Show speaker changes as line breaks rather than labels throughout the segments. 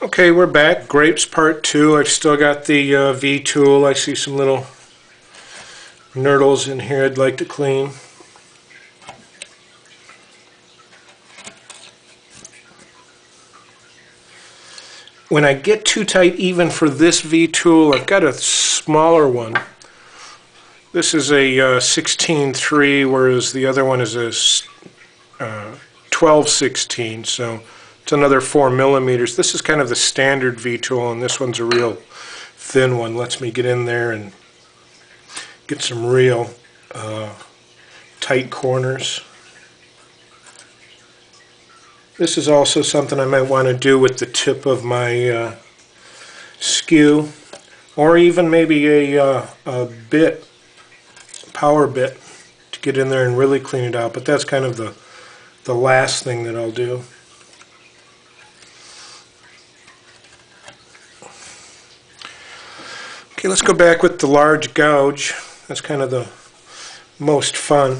Okay, we're back. Grapes part 2. I've still got the V tool. I see some little nurdles in here I'd like to clean. When I get too tight even for this V tool, I've got a smaller one. This is a 16-3, whereas the other one is a 12-16, so it's another 4 millimeters. This is kind of the standard V tool, and this one's a real thin one. Lets me get in there and get some real tight corners. This is also something I might want to do with the tip of my skew, or even maybe a bit, power bit, to get in there and really clean it out. But that's kind of the last thing that I'll do. Okay, let's go back with the large gouge. That's kind of the most fun.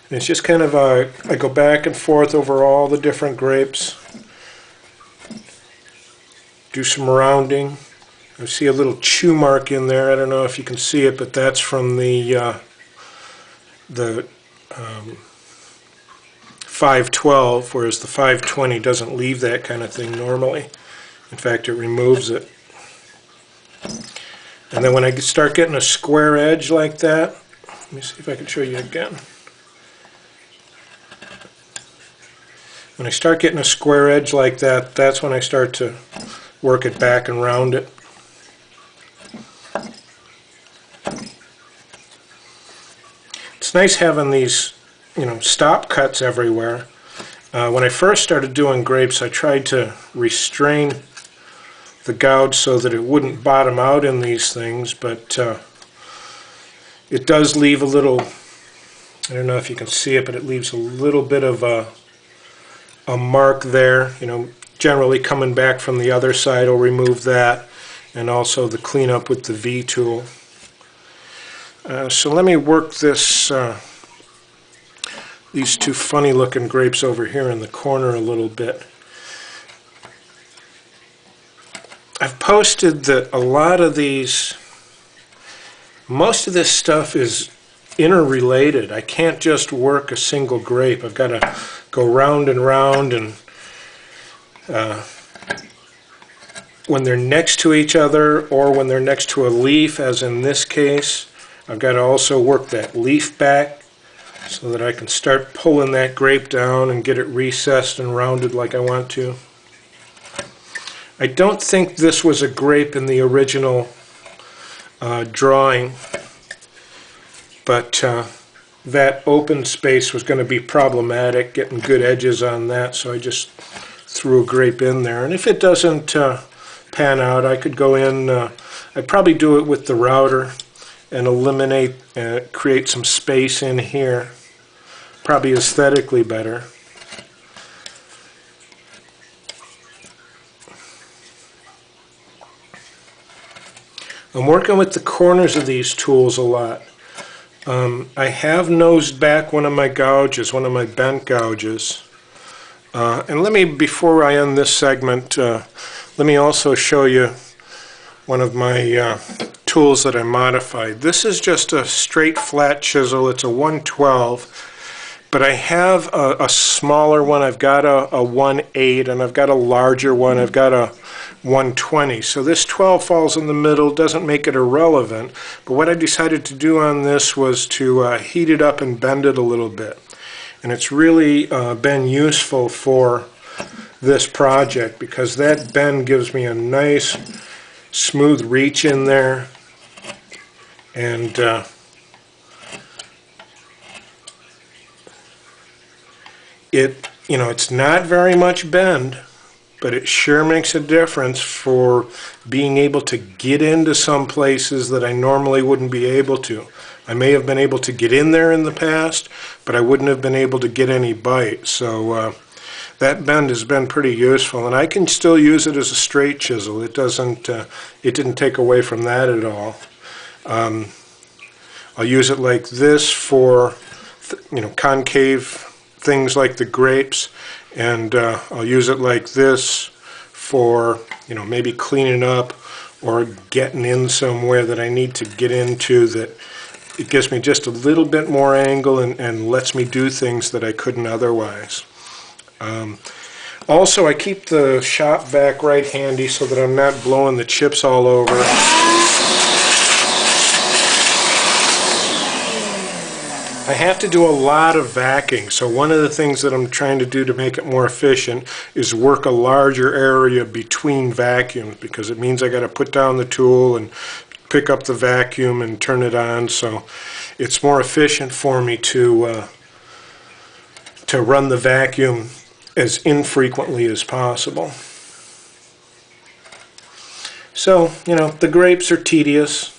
And it's just kind of I go back and forth over all the different grapes. Do some rounding. I see a little chew mark in there. I don't know if you can see it, but that's from the 512, whereas the 520 doesn't leave that kind of thing normally. In fact, it removes it. And then when I start getting a square edge like that, let me see if I can show you again. When I start getting a square edge like that, that's when I start to work it back and round it. It's nice having these, stop cuts everywhere. When I first started doing grapes, I tried to restrain the gouge so that it wouldn't bottom out in these things, but it does leave a little, I don't know if you can see it, but it leaves a little bit of a mark there. Generally coming back from the other side will remove that, and also the cleanup with the V tool. So let me work this these two funny looking grapes over here in the corner a little bit. I've posted that a lot of these, most of this stuff is interrelated. I can't just work a single grape. I've got to go round and round, and when they're next to each other or when they're next to a leaf, as in this case, I've got to also work that leaf back so that I can start pulling that grape down and get it recessed and rounded like I want to. I don't think this was a grape in the original drawing, but that open space was going to be problematic, getting good edges on that, so I just threw a grape in there. And if it doesn't pan out, I could go in, I'd probably do it with the router and eliminate, create some space in here. Probably aesthetically better. I'm working with the corners of these tools a lot. I have nosed back one of my gouges, one of my bent gouges. And let me, before I end this segment, let me also show you one of my tools that I modified. This is just a straight flat chisel. It's a 112, but I have a smaller one. I've got a 1/8, and I've got a larger one. I've got a 120. So this 12 falls in the middle, doesn't make it irrelevant, but what I decided to do on this was to heat it up and bend it a little bit. And it's really been useful for this project because that bend gives me a nice smooth reach in there, and it's not very much bend, but it sure makes a difference for being able to get into some places that I normally wouldn't be able to. I may have been able to get in there in the past, but I wouldn't have been able to get any bite. So that bend has been pretty useful, and I can still use it as a straight chisel. It didn't take away from that at all. I'll use it like this for concave things like the grapes, and I'll use it like this for, you know, maybe cleaning up or getting in somewhere that I need to get into, that it gives me just a little bit more angle and lets me do things that I couldn't otherwise. Also, I keep the shop vac right handy so that I'm not blowing the chips all over. I have to do a lot of vacuuming, so one of the things that I'm trying to do to make it more efficient is work a larger area between vacuums, because it means I got to put down the tool and pick up the vacuum and turn it on, so it's more efficient for me to run the vacuum as infrequently as possible. So, you know, the grapes are tedious.